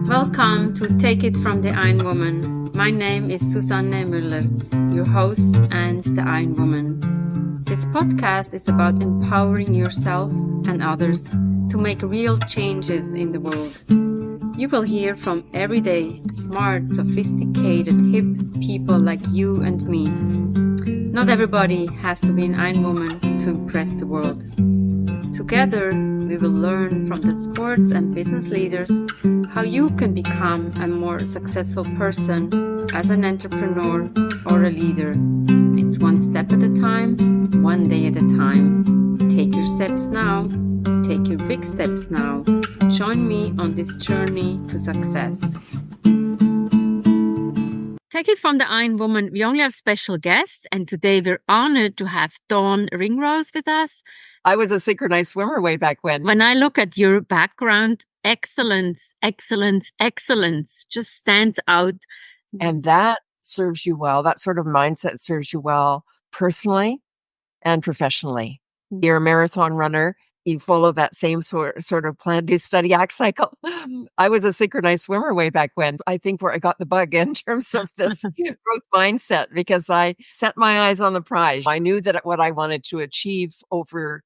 Welcome to Take It from the Ironwoman. My name is Susanne Müller, your host and the Ironwoman. This podcast is about empowering yourself and others to make real changes in the world. You will hear from everyday, smart, sophisticated, hip people like you and me. Not everybody has to be an Ironwoman to impress the world. Together, we will learn from the sports and business leaders how you can become a more successful person as an entrepreneur or a leader. It's one step at a time, one day at a time. Take your steps now. Take your big steps now. Join me on this journey to success. Take It from the Ironwoman. We only have special guests, and today we're honored to have Dawn Ringrose with us. I was a synchronized swimmer way back when. When I look at your background, excellence just stands out. And that serves you well. That sort of mindset serves you well personally and professionally. You're a marathon runner. You follow that same sort of plan to study act cycle. I was a synchronized swimmer way back when. I think where I got the bug in terms of this growth mindset, because I set my eyes on the prize. I knew that what I wanted to achieve over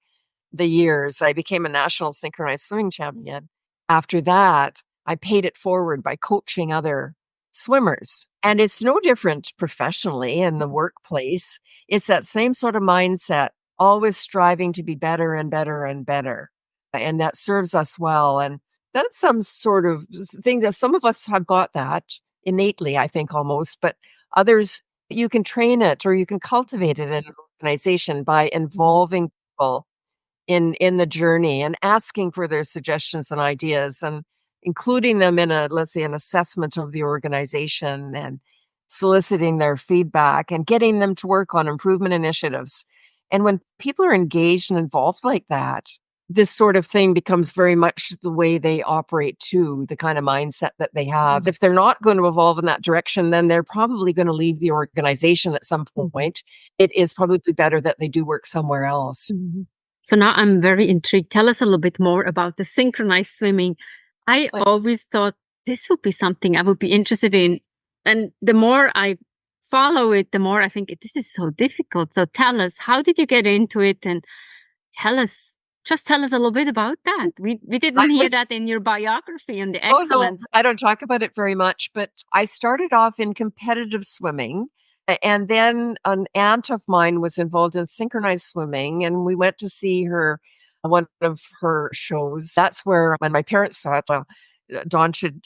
the years. I became a national synchronized swimming champion. After that, I paid it forward by coaching other swimmers. And it's no different professionally in the workplace. It's that same sort of mindset, always striving to be better and better and better. And that serves us well. And that's some sort of thing that some of us have got that innately, I think almost, but others, you can train it or you can cultivate it in an organization by involving people in the journey and asking for their suggestions and ideas and including them in let's say, an assessment of the organization and soliciting their feedback and getting them to work on improvement initiatives. And when people are engaged and involved like that, this sort of thing becomes very much the way they operate too, the kind of mindset that they have. If they're not going to evolve in that direction, then they're probably going to leave the organization at some point. It is probably better that they do work somewhere else. Mm-hmm. So now I'm very intrigued. Tell us a little bit more about the synchronized swimming. I always thought this would be something I would be interested in. And the more I follow it, the more I think this is so difficult. So tell us, how did you get into it? And tell us a little bit about that. We didn't hear that in your biography and the excellence. No, I don't talk about it very much, but I started off in competitive swimming. And then an aunt of mine was involved in synchronized swimming, and we went to see one of her shows. That's where, when my parents thought, Dawn should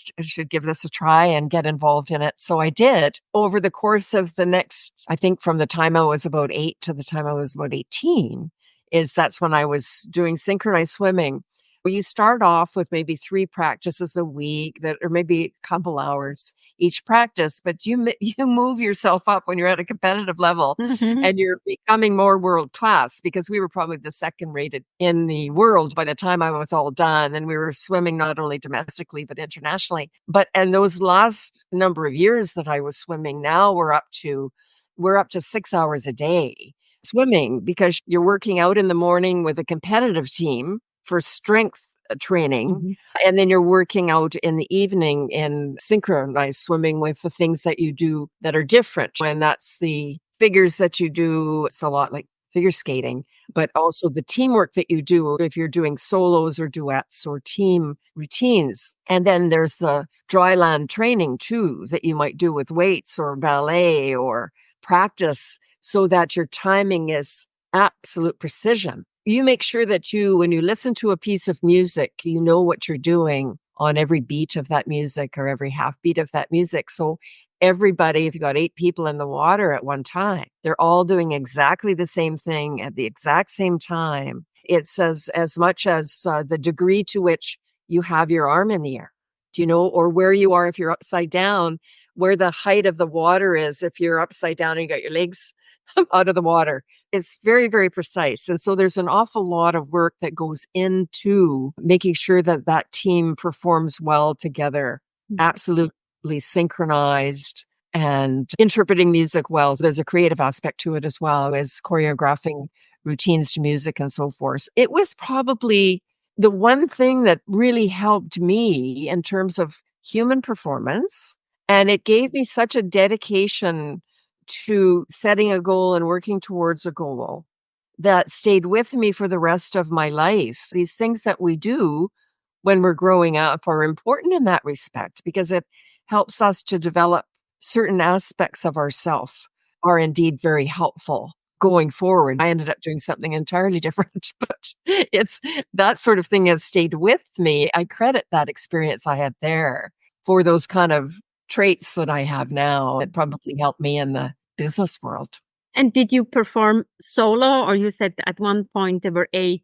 give this a try and get involved in it. So I did. Over the course of the next, I think from the time I was about 8 to the time I was about 18, that's when I was doing synchronized swimming. You start off with maybe 3 practices a week or maybe a couple hours each practice, but you move yourself up when you're at a competitive level and you're becoming more world class, because we were probably the second rated in the world by the time I was all done. And we were swimming not only domestically, but internationally. And those last number of years that I was swimming, now we're up to 6 hours a day swimming, because you're working out in the morning with a competitive team for strength training. And then you're working out in the evening in synchronized swimming with the things that you do that are different. And that's the figures that you do. It's a lot like figure skating, but also the teamwork that you do if you're doing solos or duets or team routines. And then there's the dry land training too, that you might do with weights or ballet or practice, so that your timing is absolute precision. You make sure that when you listen to a piece of music, you know what you're doing on every beat of that music or every half beat of that music. So everybody, if you got 8 people in the water at one time, they're all doing exactly the same thing at the exact same time. It's as much as the degree to which you have your arm in the air, or where you are if you're upside down, where the height of the water is if you're upside down and you got your legs out of the water. It's very, very precise. And so there's an awful lot of work that goes into making sure that team performs well together, absolutely synchronized, and interpreting music well. So there's a creative aspect to it as well as choreographing routines to music and so forth. It was probably the one thing that really helped me in terms of human performance, and it gave me such a dedication to setting a goal and working towards a goal that stayed with me for the rest of my life. These things that we do when we're growing up are important in that respect because it helps us to develop certain aspects of ourself are indeed very helpful going forward. I ended up doing something entirely different, but it's that sort of thing has stayed with me. I credit that experience I had there for those kind of traits that I have now. It probably helped me in the business world. And did you perform solo, or you said at one point there were 8?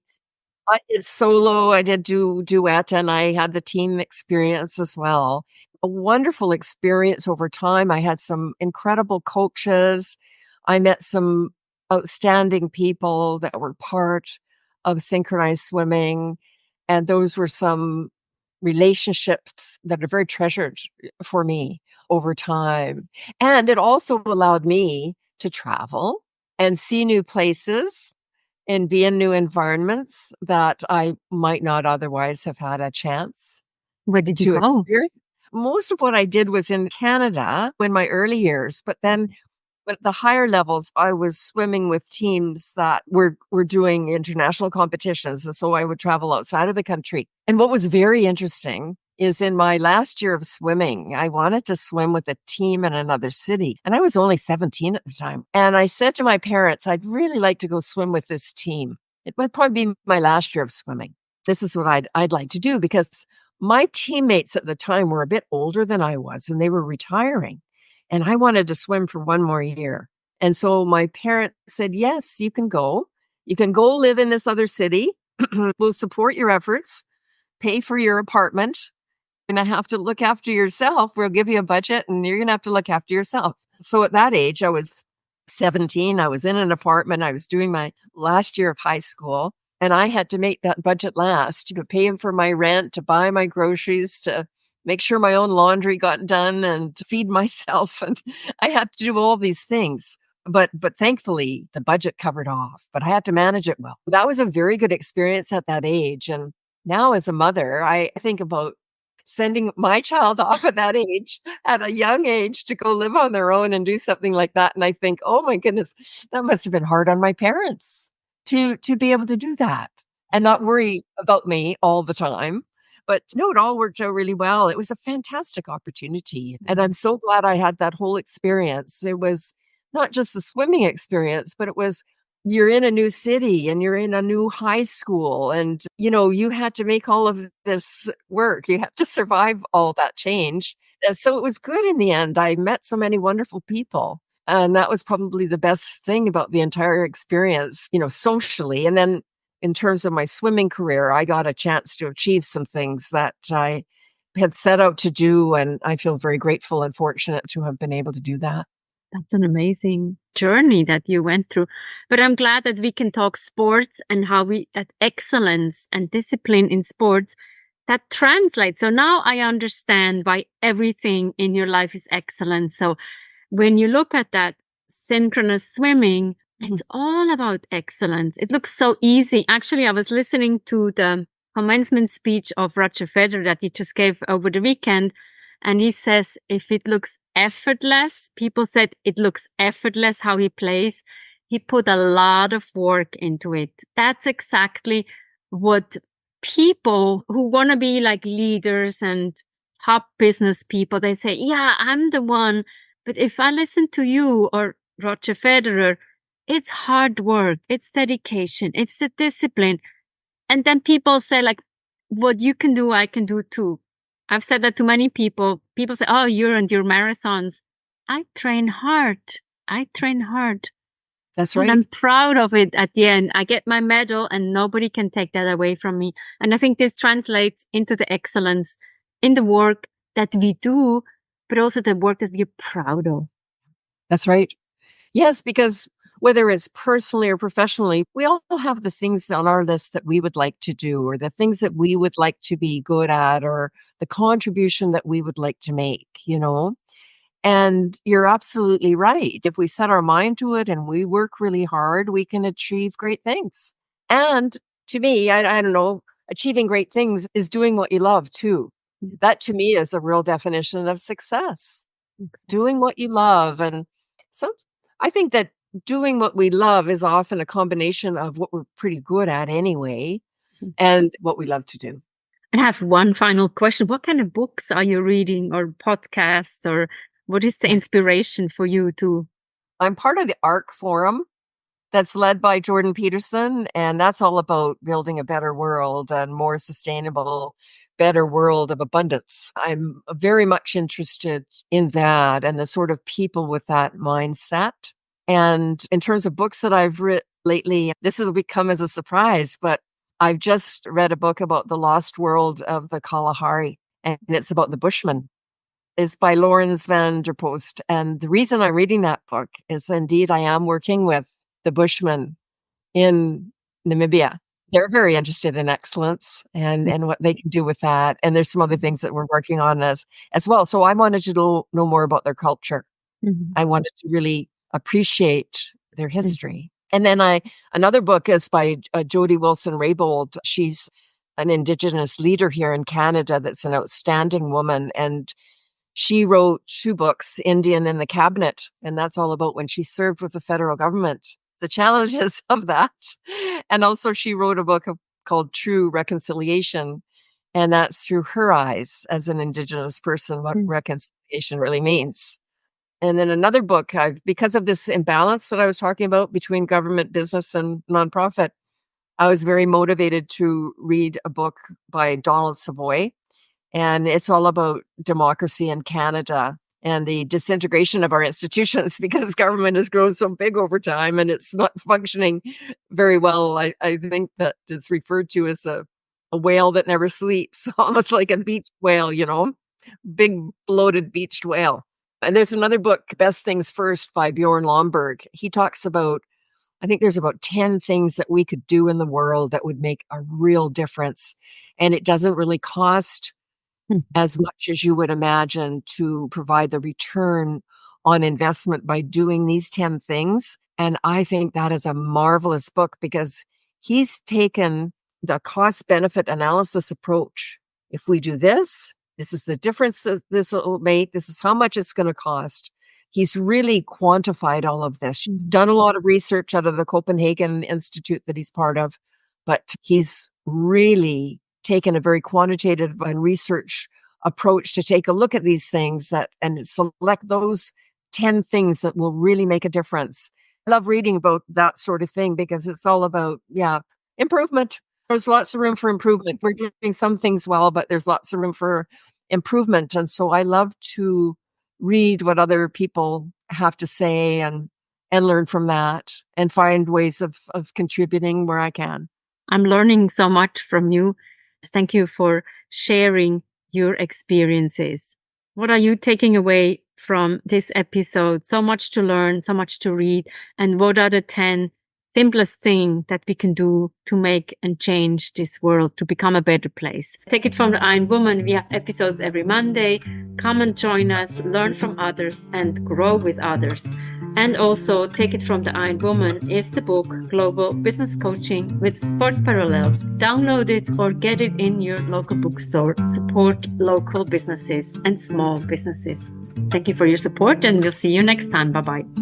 I did solo, I did duet, and I had the team experience as well. A wonderful experience over time. I had some incredible coaches. I met some outstanding people that were part of synchronized swimming. And those were some relationships that are very treasured for me over time. And it also allowed me to travel and see new places and be in new environments that I might not otherwise have had a chance Where did you to go? experience. Most of what I did was in Canada in my early years, but then at the higher levels, I was swimming with teams that were doing international competitions, and so I would travel outside of the country. And what was very interesting is in my last year of swimming, I wanted to swim with a team in another city, and I was only 17 at the time. And I said to my parents, I'd really like to go swim with this team. It would probably be my last year of swimming. This is what I'd like to do because my teammates at the time were a bit older than I was, and they were retiring. And I wanted to swim for one more year. And so my parents said, yes, you can go. You can go live in this other city. We'll support your efforts, pay for your apartment. You're going to have to look after yourself. We'll give you a budget and you're going to have to look after yourself. So at that age, I was 17. I was in an apartment. I was doing my last year of high school. And I had to make that budget last to pay for my rent, to buy my groceries, to make sure my own laundry got done and to feed myself. And I had to do all these things. But thankfully, the budget covered off, but I had to manage it well. That was a very good experience at that age. And now as a mother, I think about sending my child off at that age, at a young age, to go live on their own and do something like that. And I think, oh my goodness, that must have been hard on my parents to be able to do that and not worry about me all the time. But no, it all worked out really well. It was a fantastic opportunity. And I'm so glad I had that whole experience. It was not just the swimming experience, but it was you're in a new city and you're in a new high school. And, you had to make all of this work. You had to survive all that change. And so it was good in the end. I met so many wonderful people. And that was probably the best thing about the entire experience, socially. And then in terms of my swimming career, I got a chance to achieve some things that I had set out to do. And I feel very grateful and fortunate to have been able to do that. That's an amazing journey that you went through. But I'm glad that we can talk sports and how that excellence and discipline in sports that translates. So now I understand why everything in your life is excellent. So when you look at that synchronous swimming, it's all about excellence. It looks so easy. Actually, I was listening to the commencement speech of Roger Federer that he just gave over the weekend. And he says, if it looks effortless, people said it looks effortless how he plays. He put a lot of work into it. That's exactly what people who want to be like leaders and top business people, they say, yeah, I'm the one. But if I listen to you or Roger Federer, it's hard work. It's dedication. It's the discipline. And then people say like, what you can do, I can do too. I've said that to many people. People say, oh, you're on your marathons. I train hard. That's right. And I'm proud of it at the end. I get my medal and nobody can take that away from me. And I think this translates into the excellence in the work that we do, but also the work that we're proud of. That's right. Yes, because whether it's personally or professionally, we all have the things on our list that we would like to do, or the things that we would like to be good at, or the contribution that we would like to make, And you're absolutely right. If we set our mind to it and we work really hard, we can achieve great things. And to me, I don't know, achieving great things is doing what you love too. Mm. That to me is a real definition of success. Exactly. Doing what you love. And so I think that doing what we love is often a combination of what we're pretty good at anyway Mm. and what we love to do. And I have one final question. What kind of books are you reading or podcasts, or what is the inspiration for you to? I'm part of the ARC Forum that's led by Jordan Peterson, and that's all about building a better world and more sustainable, better world of abundance. I'm very much interested in that and the sort of people with that mindset. And in terms of books that I've read lately, this will become as a surprise, but I've just read a book about the lost world of the Kalahari, and it's about the Bushmen. It's by Lawrence van der Post. And the reason I'm reading that book is indeed I am working with the Bushmen in Namibia. They're very interested in excellence and what they can do with that. And there's some other things that we're working on as well. So I wanted to know more about their culture. Mhm. I wanted to really appreciate their history. And then another book is by Jody Wilson-Raybould. She's an Indigenous leader here in Canada that's an outstanding woman. And she wrote 2 books, Indian in the Cabinet, and that's all about when she served with the federal government, the challenges of that. And also she wrote a book called True Reconciliation, and that's through her eyes as an Indigenous person, what reconciliation really means. And then another book, because of this imbalance that I was talking about between government, business, and nonprofit, I was very motivated to read a book by Donald Savoy. And it's all about democracy in Canada and the disintegration of our institutions because government has grown so big over time and it's not functioning very well. I think that it's referred to as a whale that never sleeps, almost like a beached whale, big bloated beached whale. And there's another book, Best Things First by Bjorn Lomborg. He talks about, I think there's about 10 things that we could do in the world that would make a real difference. And it doesn't really cost as much as you would imagine to provide the return on investment by doing these 10 things. And I think that is a marvelous book because he's taken the cost benefit analysis approach. If we do this, this is the difference that this will make. This is how much it's going to cost. He's really quantified all of this, done a lot of research out of the Copenhagen Institute that he's part of, but he's really taken a very quantitative and research approach to take a look at these things and select those 10 things that will really make a difference. I love reading about that sort of thing because it's all about, improvement. There's lots of room for improvement. We're doing some things well, but there's lots of room for improvement. And so I love to read what other people have to say and learn from that and find ways of contributing where I can. I'm learning so much from you. Thank you for sharing your experiences. What are you taking away from this episode? So much to learn, so much to read. And what are the 10 simplest things that we can do to make and change this world to become a better place? Take it from the Ironwoman. We have episodes every Monday. Come and join us, learn from others, and grow with others. And also, Take It From the Ironwoman is the book Global Business Coaching with Sports Parallels. Download it or get it in your local bookstore. Support local businesses and small businesses. Thank you for your support, and we'll see you next time. Bye-bye.